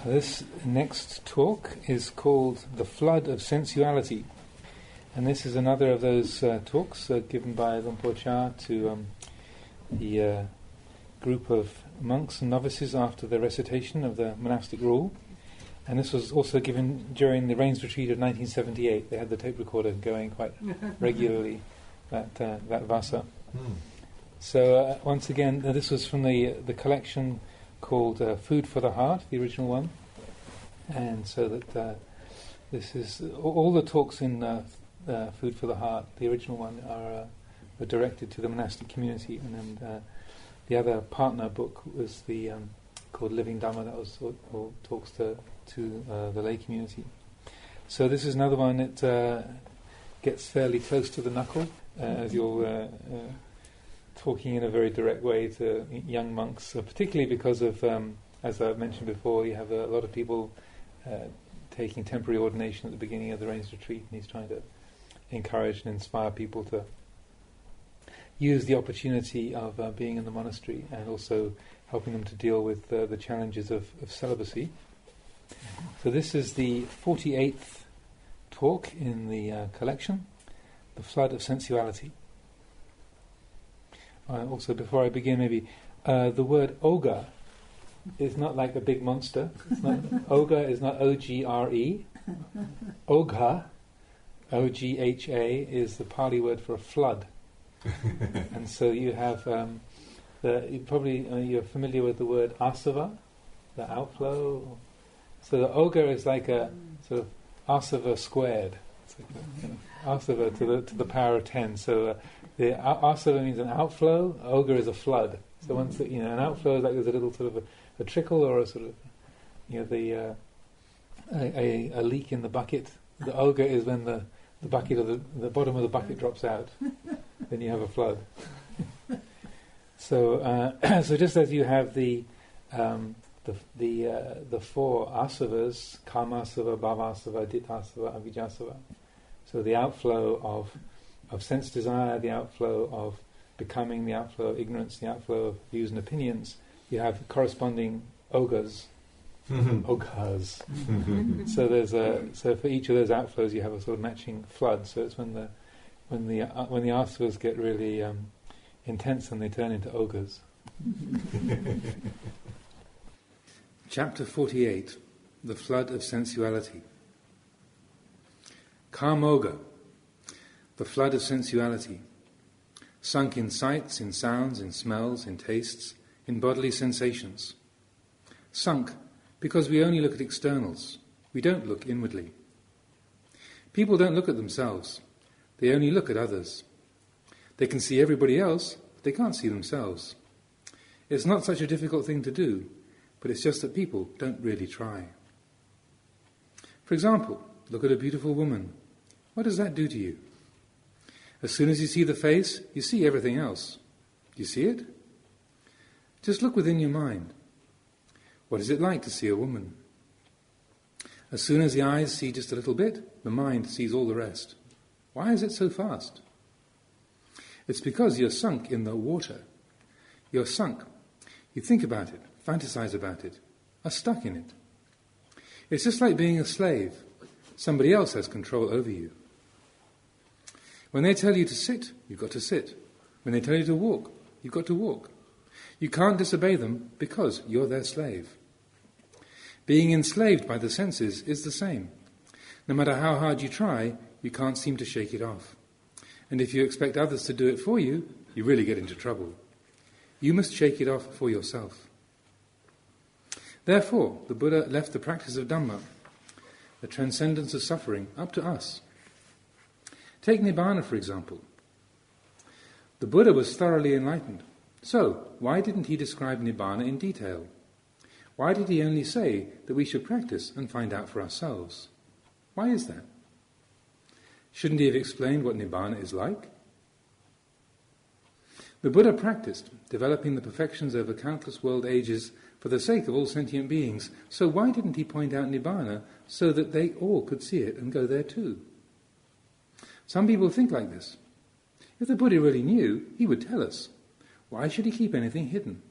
This next talk is called The Flood of Sensuality, and this is another of those talks given by Ajahn Chah to the group of monks and novices after the recitation of the monastic rule. And this was also given during the Rains Retreat of 1978. They had the tape recorder going quite regularly that Vasa. So once again, this was from the collection called Food for the Heart, the original one. And so that this is all the talks in Food for the Heart, the original one, are directed to the monastic community, and then the other partner book was the called Living Dhamma, that was all talks to the lay community. So this is another one that gets fairly close to the knuckle, as you're talking in a very direct way to young monks, particularly because of, as I mentioned before, you have a lot of people taking temporary ordination at the beginning of the Rains Retreat, and he's trying to encourage and inspire people to use the opportunity of being in the monastery, and also helping them to deal with the challenges of celibacy. So this is the 48th talk in the collection, The Flood of Sensuality. Also, before I begin, maybe the word ogre is not like a big monster. It's not, ogre is not O-G-R-E. Ogha, O-G-H-A, is the Pali word for a flood. And so you have you're familiar with the word asava, the outflow. So the ogre is like a sort of asava squared. It's like asava to the power of 10. So the asava means an outflow. Ogre is a flood. So once an outflow is like there's a little sort of a trickle, or a sort of a leak in the bucket. The ogre is when the bucket or the bottom of the bucket drops out. Then you have a flood. So so just as you have the four asavas, kamasava, bhavasava, ditthasava, avijjasava. So the outflow of sense desire, the outflow of becoming, the outflow of ignorance, the outflow of views and opinions, you have corresponding ogres. Ogres. So for each of those outflows you have a sort of matching flood. So it's when the asavas get really intense and they turn into ogres. Chapter 48, The Flood of Sensuality. Kamoga, the flood of sensuality, sunk in sights, in sounds, in smells, in tastes, in bodily sensations. Sunk because we only look at externals, we don't look inwardly. People don't look at themselves, they only look at others. They can see everybody else, but they can't see themselves. It's not such a difficult thing to do, but it's just that people don't really try. For example, look at a beautiful woman. What does that do to you? As soon as you see the face, you see everything else. Do you see it? Just look within your mind. What is it like to see a woman? As soon as the eyes see just a little bit, the mind sees all the rest. Why is it so fast? It's because you're sunk in the water. You're sunk. You think about it, fantasize about it, are stuck in it. It's just like being a slave. Somebody else has control over you. When they tell you to sit, you've got to sit. When they tell you to walk, you've got to walk. You can't disobey them because you're their slave. Being enslaved by the senses is the same. No matter how hard you try, you can't seem to shake it off. And if you expect others to do it for you, you really get into trouble. You must shake it off for yourself. Therefore, the Buddha left the practice of Dhamma, the transcendence of suffering, up to us. Take Nibbana, for example. The Buddha was thoroughly enlightened. So, why didn't he describe Nibbana in detail? Why did he only say that we should practice and find out for ourselves? Why is that? Shouldn't he have explained what Nibbana is like? The Buddha practiced, developing the perfections over countless world ages for the sake of all sentient beings. So why didn't he point out Nibbana so that they all could see it and go there too? Some people think like this. If the Buddha really knew, he would tell us. Why should he keep anything hidden?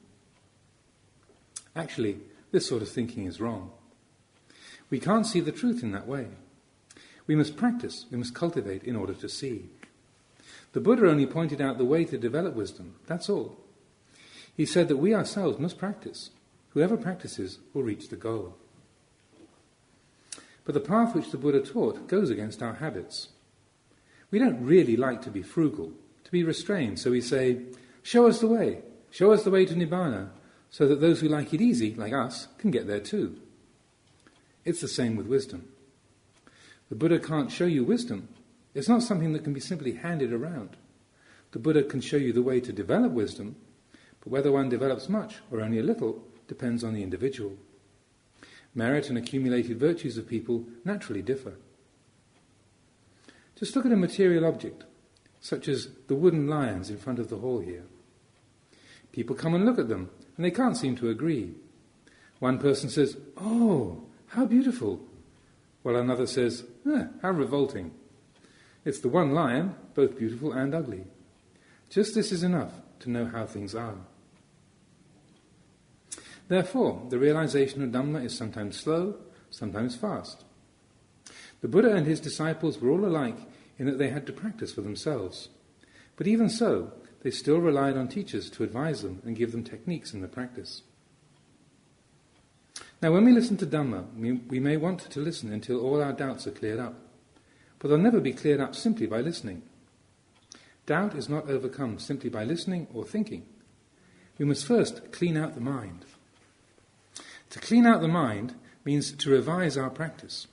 Actually, this sort of thinking is wrong. We can't see the truth in that way. We must practice, we must cultivate in order to see. The Buddha only pointed out the way to develop wisdom, that's all. He said that we ourselves must practice. Whoever practices will reach the goal. But the path which the Buddha taught goes against our habits. We don't really like to be frugal, to be restrained, so we say, show us the way to Nibbana, so that those who like it easy, like us, can get there too. It's the same with wisdom. The Buddha can't show you wisdom. It's not something that can be simply handed around. The Buddha can show you the way to develop wisdom, but whether one develops much or only a little depends on the individual. Merit and accumulated virtues of people naturally differ. Just look at a material object, such as the wooden lions in front of the hall here. People come and look at them, and they can't seem to agree. One person says, "Oh, how beautiful," while another says, "How revolting." It's the one lion, both beautiful and ugly. Just this is enough to know how things are. Therefore, the realization of Dhamma is sometimes slow, sometimes fast. The Buddha and his disciples were all alike in that they had to practice for themselves. But even so, they still relied on teachers to advise them and give them techniques in the practice. Now, when we listen to Dhamma, we may want to listen until all our doubts are cleared up. But they'll never be cleared up simply by listening. Doubt is not overcome simply by listening or thinking. We must first clean out the mind. To clean out the mind means to revise our practice.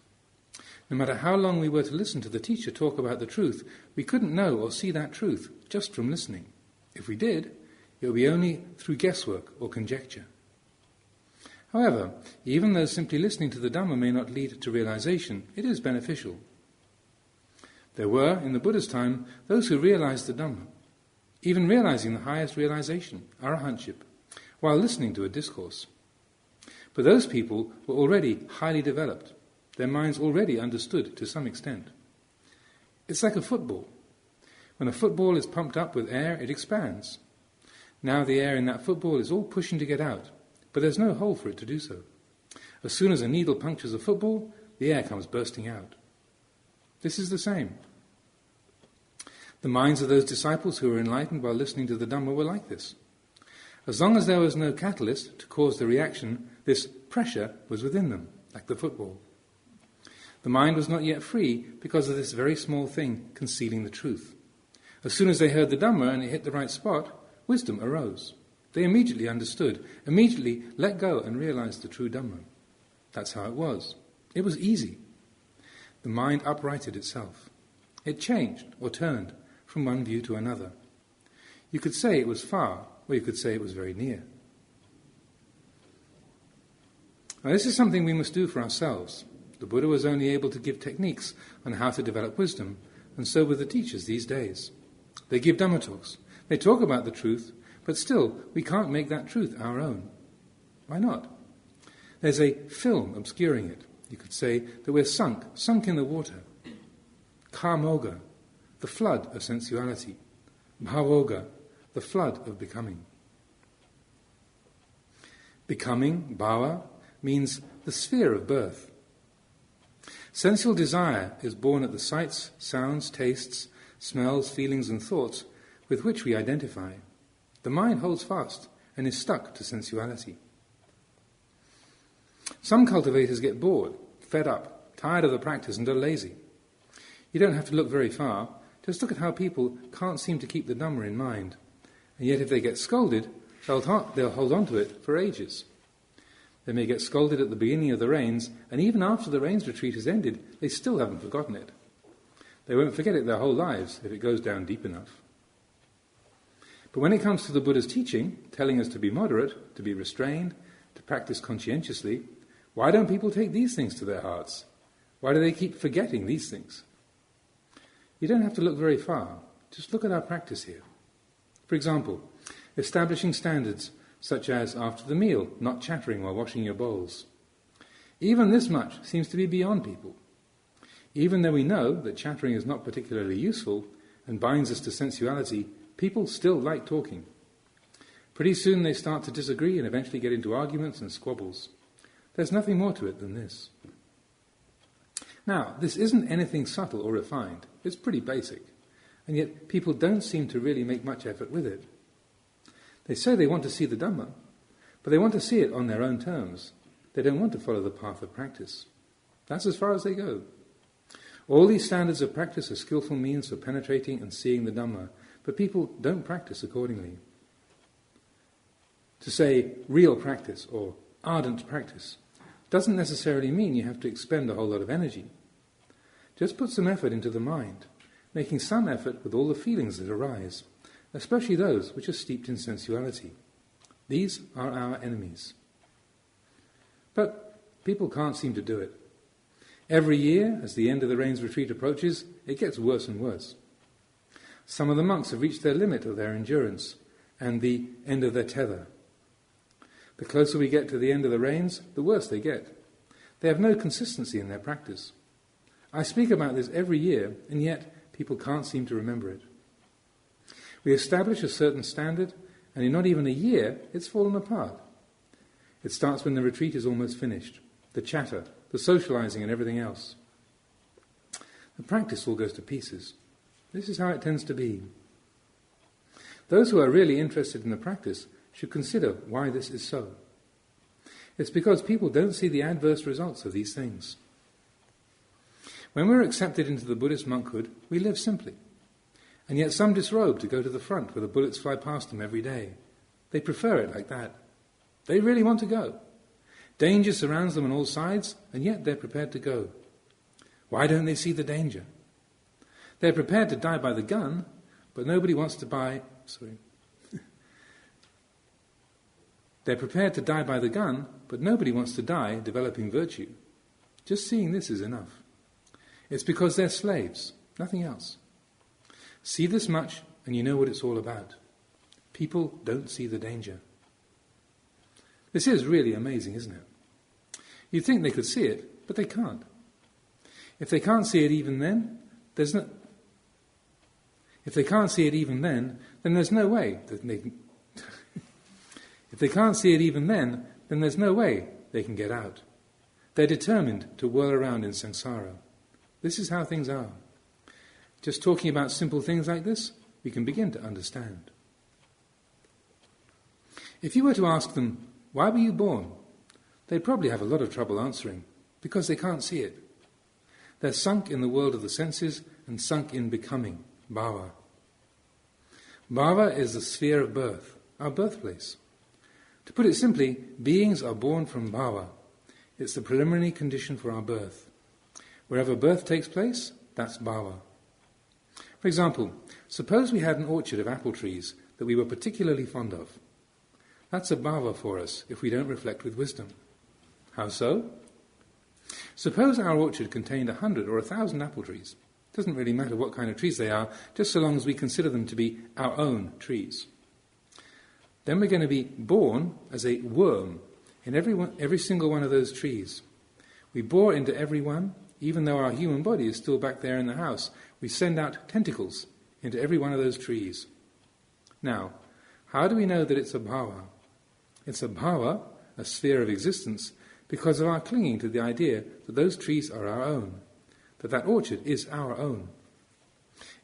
No matter how long we were to listen to the teacher talk about the truth, we couldn't know or see that truth just from listening. If we did, it would be only through guesswork or conjecture. However, even though simply listening to the Dhamma may not lead to realization, it is beneficial. There were, in the Buddha's time, those who realized the Dhamma, even realizing the highest realization, arahantship, while listening to a discourse. But those people were already highly developed, their minds already understood to some extent. It's like a football. When a football is pumped up with air, it expands. Now the air in that football is all pushing to get out, but there's no hole for it to do so. As soon as a needle punctures a football, the air comes bursting out. This is the same. The minds of those disciples who were enlightened while listening to the Dhamma were like this. As long as there was no catalyst to cause the reaction, this pressure was within them, like the football. The mind was not yet free because of this very small thing concealing the truth. As soon as they heard the Dhamma and it hit the right spot, wisdom arose. They immediately understood, immediately let go and realized the true Dhamma. That's how it was. It was easy. The mind uprighted itself. It changed or turned from one view to another. You could say it was far, or you could say it was very near. Now, this is something we must do for ourselves. The Buddha was only able to give techniques on how to develop wisdom, and so were the teachers these days. They give Dhamma talks. They talk about the truth, but still, we can't make that truth our own. Why not? There's a film obscuring it. You could say that we're sunk in the water. Karmoga, the flood of sensuality. Bhavoga, the flood of becoming. Becoming, bhava, means the sphere of birth. Sensual desire is born at the sights, sounds, tastes, smells, feelings and thoughts with which we identify. The mind holds fast and is stuck to sensuality. Some cultivators get bored, fed up, tired of the practice and are lazy. You don't have to look very far. Just look at how people can't seem to keep the Dhamma in mind. And yet if they get scolded, they'll hold on to it for ages. They may get scolded at the beginning of the rains, and even after the rains retreat has ended, they still haven't forgotten it. They won't forget it their whole lives if it goes down deep enough. But when it comes to the Buddha's teaching, telling us to be moderate, to be restrained, to practice conscientiously, why don't people take these things to their hearts? Why do they keep forgetting these things? You don't have to look very far. Just look at our practice here. For example, establishing standards such as after the meal, not chattering while washing your bowls. Even this much seems to be beyond people. Even though we know that chattering is not particularly useful and binds us to sensuality, people still like talking. Pretty soon they start to disagree and eventually get into arguments and squabbles. There's nothing more to it than this. Now, this isn't anything subtle or refined. It's pretty basic. And yet people don't seem to really make much effort with it. They say they want to see the Dhamma, but they want to see it on their own terms. They don't want to follow the path of practice. That's as far as they go. All these standards of practice are skillful means for penetrating and seeing the Dhamma, but people don't practice accordingly. To say real practice or ardent practice doesn't necessarily mean you have to expend a whole lot of energy. Just put some effort into the mind, making some effort with all the feelings that arise, especially those which are steeped in sensuality. These are our enemies. But people can't seem to do it. Every year, as the end of the rains retreat approaches, it gets worse and worse. Some of the monks have reached their limit of their endurance and the end of their tether. The closer we get to the end of the rains, the worse they get. They have no consistency in their practice. I speak about this every year, and yet people can't seem to remember it. We establish a certain standard, and in not even a year, it's fallen apart. It starts when the retreat is almost finished. The chatter, the socializing and everything else. The practice all goes to pieces. This is how it tends to be. Those who are really interested in the practice should consider why this is so. It's because people don't see the adverse results of these things. When we're accepted into the Buddhist monkhood, we live simply. And yet some disrobe to go to the front where the bullets fly past them every day. They prefer it like that. They really want to go. Danger surrounds them on all sides, and yet they're prepared to go. Why don't they see the danger? They're prepared to die by the gun, but nobody wants to buy... They're prepared to die by the gun, but nobody wants to die developing virtue. Just seeing this is enough. It's because they're slaves, nothing else. See this much, and you know what it's all about. People don't see the danger. This is really amazing, isn't it? You'd think they could see it, but they can't. If they can't see it even then, there's no... If they can't see it even then there's no way that they can... If they can't see it even then there's no way they can get out. They're determined to whirl around in samsara. This is how things are. Just talking about simple things like this, we can begin to understand. If you were to ask them, why were you born? They'd probably have a lot of trouble answering, because they can't see it. They're sunk in the world of the senses and sunk in becoming, bhava. Bhava is the sphere of birth, our birthplace. To put it simply, beings are born from bhava. It's the preliminary condition for our birth. Wherever birth takes place, that's bhava. For example, suppose we had an orchard of apple trees that we were particularly fond of. That's a bhava for us if we don't reflect with wisdom. How so? Suppose our orchard contained 100 or 1,000 apple trees. It doesn't really matter what kind of trees they are, just so long as we consider them to be our own trees. Then we're going to be born as a worm in every single one of those trees. We bore into every one, even though our human body is still back there in the house. We send out tentacles into every one of those trees. Now, how do we know that it's a bhava? It's a bhava, a sphere of existence, because of our clinging to the idea that those trees are our own, that orchard is our own.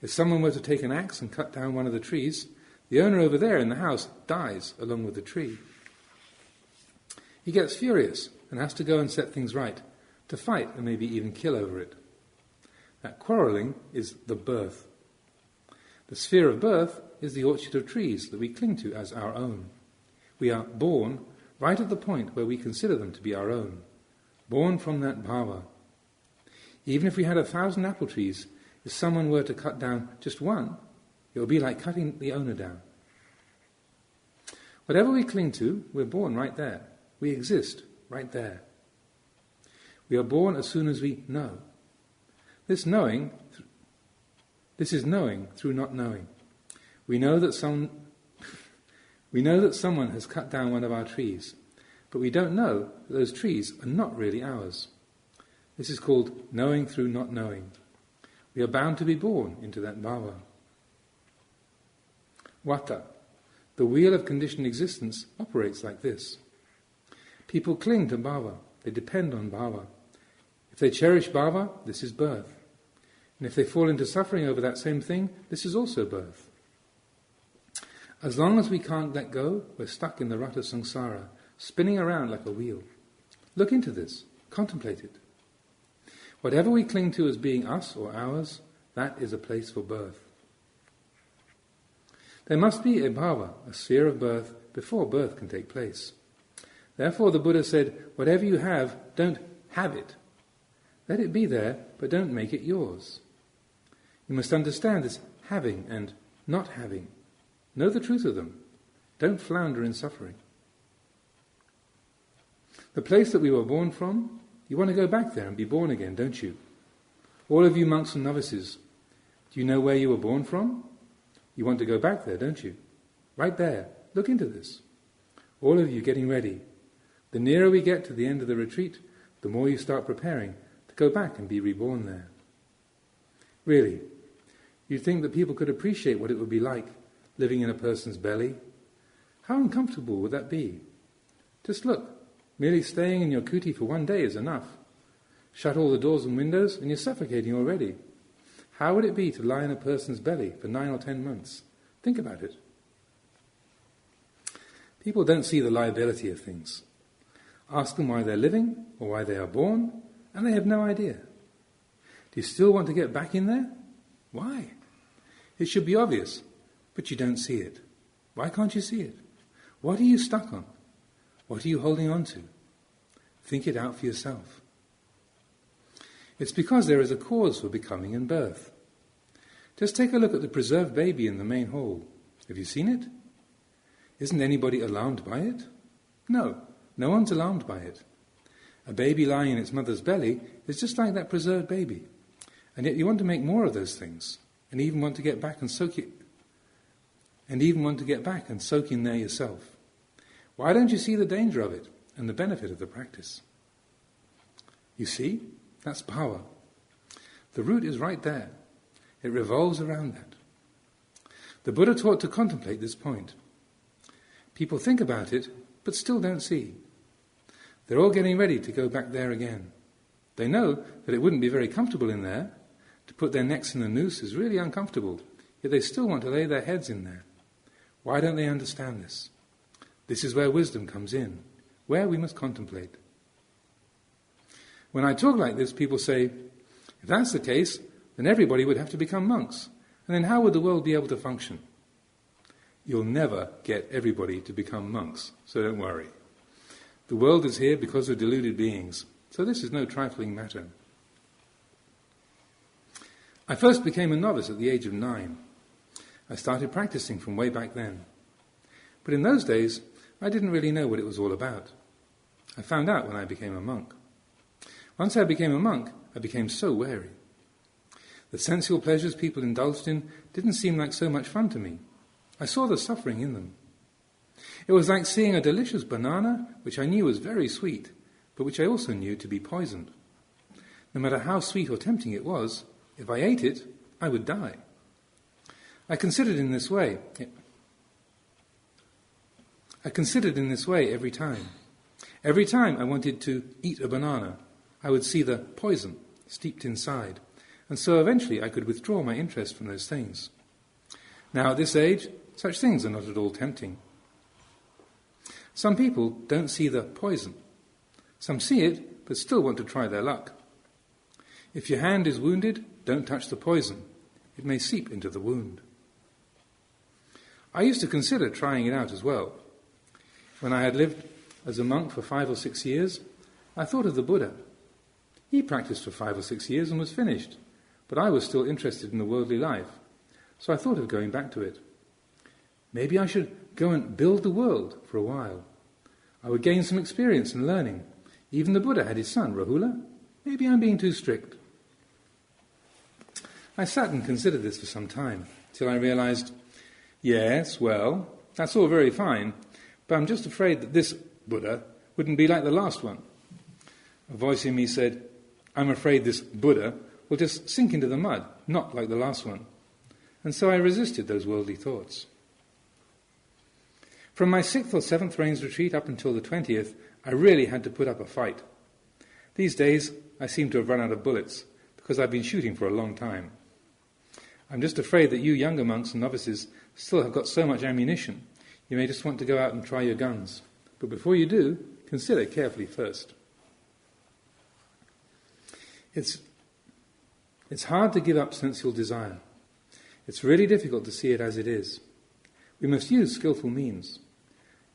If someone were to take an axe and cut down one of the trees, the owner over there in the house dies along with the tree. He gets furious and has to go and set things right, to fight and maybe even kill over it. That quarrelling is the birth. The sphere of birth is the orchard of trees that we cling to as our own. We are born right at the point where we consider them to be our own, born from that bhava. Even if we had 1,000 apple trees, if someone were to cut down just one, it would be like cutting the owner down. Whatever we cling to, we're born right there. We exist right there. We are born as soon as we know. This is knowing through not knowing. We know that someone has cut down one of our trees, but we don't know that those trees are not really ours. This is called knowing through not knowing. We are bound to be born into that bhava. Vata, the wheel of conditioned existence, operates like this. People cling to bhava. They depend on bhava. If they cherish bhava, this is birth. And if they fall into suffering over that same thing, this is also birth. As long as we can't let go, we're stuck in the rut of samsara, spinning around like a wheel. Look into this. Contemplate it. Whatever we cling to as being us or ours, that is a place for birth. There must be a bhava, a sphere of birth, before birth can take place. Therefore the Buddha said, whatever you have, don't have it. Let it be there, but don't make it yours. You must understand this having and not having. Know the truth of them. Don't flounder in suffering. The place that we were born from, you want to go back there and be born again, don't you? All of you monks and novices, do you know where you were born from? You want to go back there, don't you? Right there. Look into this. All of you getting ready. The nearer we get to the end of the retreat, the more you start preparing to go back and be reborn there. Really, you'd think that people could appreciate what it would be like living in a person's belly. How uncomfortable would that be? Just look. Merely staying in your kuti for one day is enough. Shut all the doors and windows and you're suffocating already. How would it be to lie in a person's belly for 9 or 10 months? Think about it. People don't see the liability of things. Ask them why they're living or why they are born, and they have no idea. Do you still want to get back in there? Why? It should be obvious, but you don't see it. Why can't you see it? What are you stuck on? What are you holding on to? Think it out for yourself. It's because there is a cause for becoming and birth. Just take a look at the preserved baby in the main hall. Have you seen it? Isn't anybody alarmed by it? No, no one's alarmed by it. A baby lying in its mother's belly is just like that preserved baby. And yet you want to make more of those things, and even want to get back and soak it, and even want to get back and soak in there yourself. Why don't you see the danger of it and the benefit of the practice? You see, that's power. The root is right there. It revolves around that. The Buddha taught to contemplate this point. People think about it, but still don't see. They're all getting ready to go back there again. They know that it wouldn't be very comfortable in there. To put their necks in a noose is really uncomfortable, yet they still want to lay their heads in there. Why don't they understand this? This is where wisdom comes in, where we must contemplate. When I talk like this, people say, if that's the case, then everybody would have to become monks. And then how would the world be able to function? You'll never get everybody to become monks, so don't worry. The world is here because of deluded beings, so this is no trifling matter. I first became a novice at the age of 9. I started practicing from way back then. But in those days, I didn't really know what it was all about. I found out when I became a monk. Once I became a monk, I became so wary. The sensual pleasures people indulged in didn't seem like so much fun to me. I saw the suffering in them. It was like seeing a delicious banana, which I knew was very sweet, but which I also knew to be poisoned. No matter how sweet or tempting it was, if I ate it, I would die. I considered in this way every time. Every time I wanted to eat a banana, I would see the poison steeped inside, and so eventually I could withdraw my interest from those things. Now at this age, such things are not at all tempting. Some people don't see the poison. Some see it, but still want to try their luck. If your hand is wounded, don't touch the poison. It may seep into the wound. I used to consider trying it out as well. When I had lived as a monk for 5 or 6 years, I thought of the Buddha. He practiced for 5 or 6 years and was finished, but I was still interested in the worldly life, so I thought of going back to it. Maybe I should go and build the world for a while. I would gain some experience and learning. Even the Buddha had his son, Rahula. Maybe I'm being too strict. I sat and considered this for some time, till I realized, yes, well, that's all very fine, but I'm just afraid that this Buddha wouldn't be like the last one. A voice in me said, I'm afraid this Buddha will just sink into the mud, not like the last one. And so I resisted those worldly thoughts. From my 6th or 7th Rains retreat up until the 20th, I really had to put up a fight. These days, I seem to have run out of bullets, because I've been shooting for a long time. I'm just afraid that you younger monks and novices still have got so much ammunition, you may just want to go out and try your guns. But before you do, consider carefully first. It's hard to give up sensual desire. It's really difficult to see it as it is. We must use skillful means.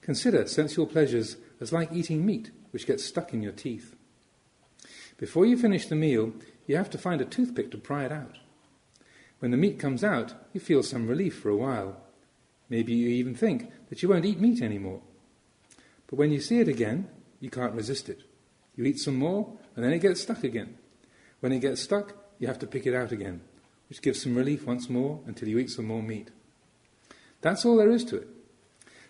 Consider sensual pleasures as like eating meat, which gets stuck in your teeth. Before you finish the meal, you have to find a toothpick to pry it out. When the meat comes out, you feel some relief for a while. Maybe you even think that you won't eat meat anymore. But when you see it again, you can't resist it. You eat some more, and then it gets stuck again. When it gets stuck, you have to pick it out again, which gives some relief once more until you eat some more meat. That's all there is to it.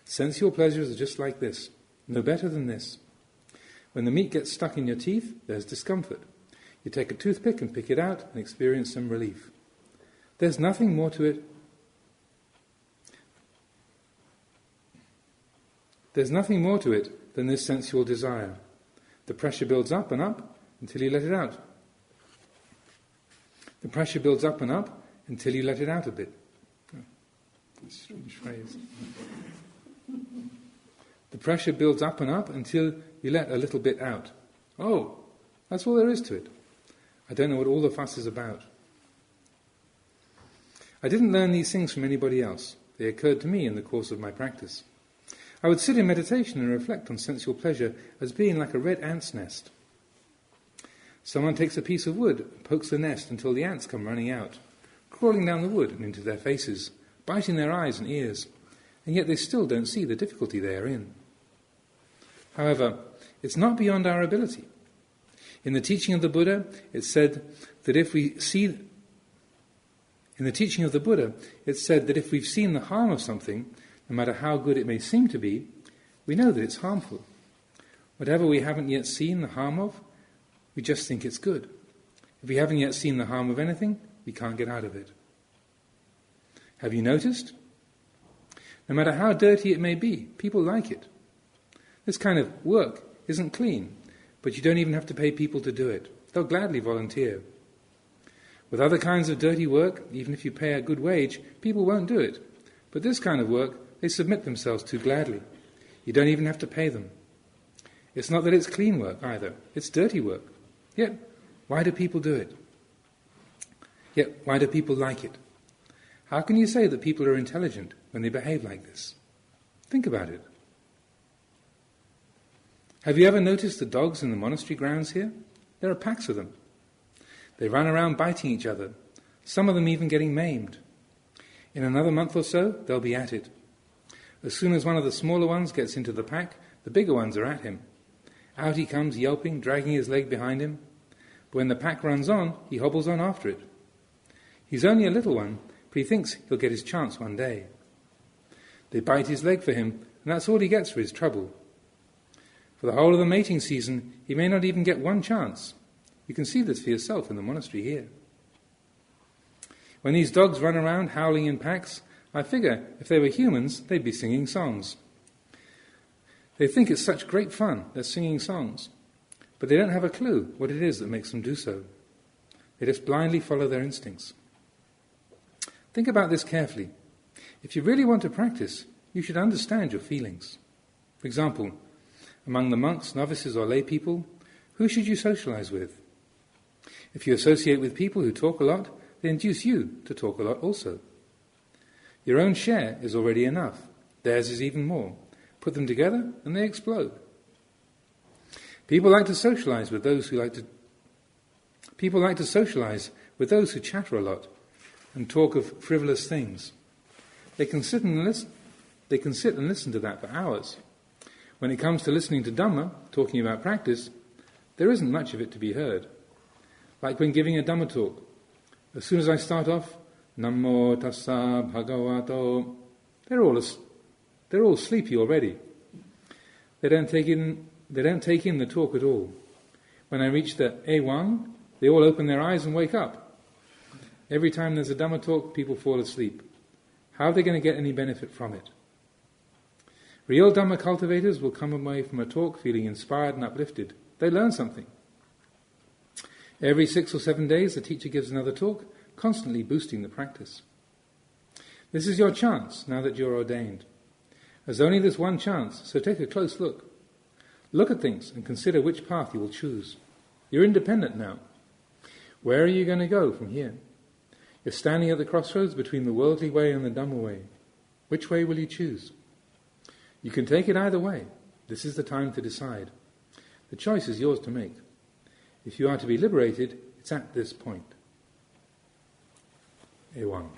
Sensual pleasures are just like this, no better than this. When the meat gets stuck in your teeth, there's discomfort. You take a toothpick and pick it out and experience some relief. There's nothing more to it. There's nothing more to it than this sensual desire. The pressure builds up and up until you let it out. The pressure builds up and up until you let it out a bit. Strange phrase. The pressure builds up and up until you let a little bit out. Oh, that's all there is to it. I don't know what all the fuss is about. I didn't learn these things from anybody else. They occurred to me in the course of my practice. I would sit in meditation and reflect on sensual pleasure as being like a red ant's nest. Someone takes a piece of wood and pokes the nest until the ants come running out, crawling down the wood and into their faces, biting their eyes and ears, and yet they still don't see the difficulty they are in. However, it's not beyond our ability. In the teaching of the Buddha, it's said that if we've seen the harm of something, no matter how good it may seem to be, we know that it's harmful. Whatever we haven't yet seen the harm of, we just think it's good. If we haven't yet seen the harm of anything, we can't get out of it. Have you noticed? No matter how dirty it may be, people like it. This kind of work isn't clean, but you don't even have to pay people to do it. They'll gladly volunteer. With other kinds of dirty work, even if you pay a good wage, people won't do it. But this kind of work, they submit themselves to gladly. You don't even have to pay them. It's not that it's clean work either. It's dirty work. Yet, why do people do it? Yet, why do people like it? How can you say that people are intelligent when they behave like this? Think about it. Have you ever noticed the dogs in the monastery grounds here? There are packs of them. They run around biting each other, some of them even getting maimed. In another month or so, they'll be at it. As soon as one of the smaller ones gets into the pack, the bigger ones are at him. Out he comes, yelping, dragging his leg behind him. But when the pack runs on, he hobbles on after it. He's only a little one, but he thinks he'll get his chance one day. They bite his leg for him, and that's all he gets for his trouble. For the whole of the mating season, he may not even get one chance. You can see this for yourself in the monastery here. When these dogs run around howling in packs, I figure if they were humans, they'd be singing songs. They think it's such great fun, they're singing songs. But they don't have a clue what it is that makes them do so. They just blindly follow their instincts. Think about this carefully. If you really want to practice, you should understand your feelings. For example, among the monks, novices or lay people, who should you socialize with? If you associate with people who talk a lot, they induce you to talk a lot also. Your own share is already enough. Theirs is even more. Put them together and they explode. People like to socialize with those who chatter a lot and talk of frivolous things. They can sit and listen to that for hours. When it comes to listening to Dhamma, talking about practice, there isn't much of it to be heard. Like when giving a Dhamma talk. As soon as I start off, Namo tassa bhagavato, they're all sleepy already. They don't take in the talk at all. When I reach the Ewang, they all open their eyes and wake up. Every time there's a Dhamma talk, people fall asleep. How are they going to get any benefit from it? Real Dhamma cultivators will come away from a talk feeling inspired and uplifted. They learn something. Every 6 or 7 days the teacher gives another talk, constantly boosting the practice. This is your chance now that you're ordained. There's only this one chance, so take a close look. Look at things and consider which path you will choose. You're independent now. Where are you going to go from here? You're standing at the crossroads between the worldly way and the Dhamma way. Which way will you choose? You can take it either way. This is the time to decide. The choice is yours to make. If you are to be liberated, it's at this point. A1.